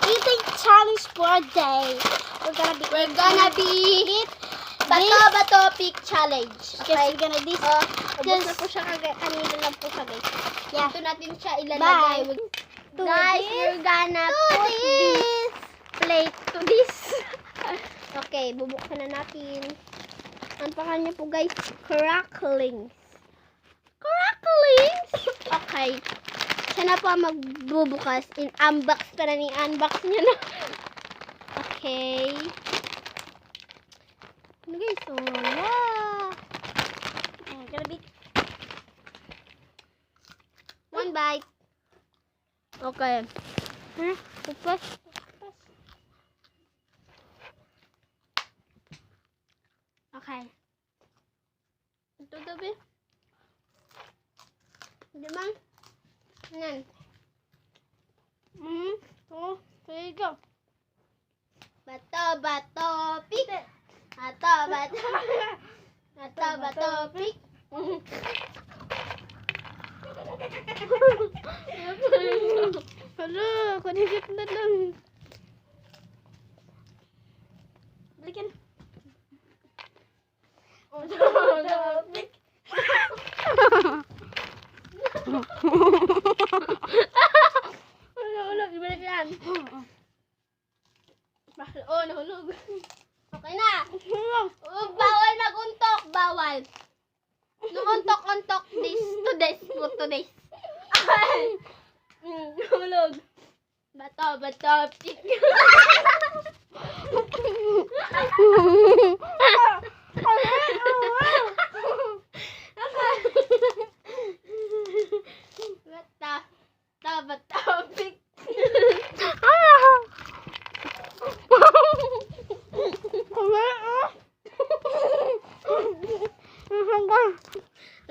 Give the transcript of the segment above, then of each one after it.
eating challenge for a day. We're gonna be bato pick challenge. Okay, we're gonna this. Ubus na po siya kanina lang po siya, guys. Yeah. Ito natin siya ilalagay. Guys, we're gonna put this plate to this. Okay, bubuksan na natin. Ang pangalan niya po, guys, cracklings. Cracklings? Okay. Siya na po ang magbubukas. In-unbox pa na ni-unbox niya na. Okay. Ano guys? So, yeah. Gonna be one bite. Okay. Upas. Okay. Ito gabi. Hindi man. Yan. So, there you go. Bato, pick. Bato, pick. Hala, kunigit na lang. Balikan. Bato, pick. Nahulog, ibalik yan. Oh, nahulog. Okay na. Bawal maguntok, bawal. Numuntok-untok to this. Nahulog. Bato, pick. Bato, pick.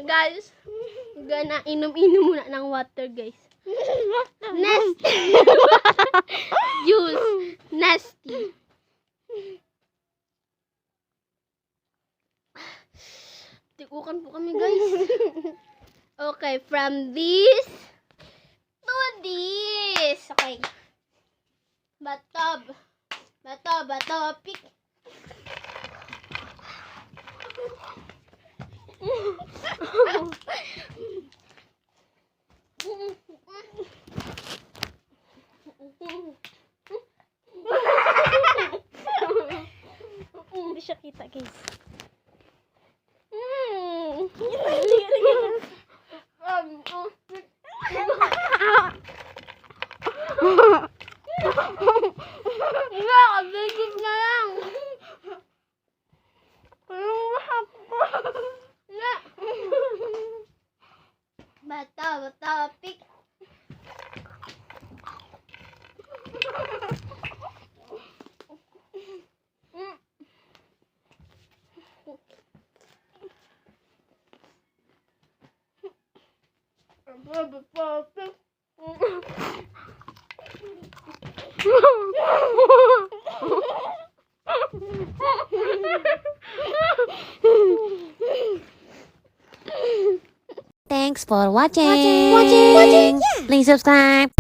Guys, gana inom muna ng water, guys. Nasty. Juice. Nasty. Tikukan po kami, guys. Okay, from this to this. Okay. Bato, pick. Hindi siya kita, guys. Kabigit na lang. Bato, pick. Thanks for watching. Please subscribe.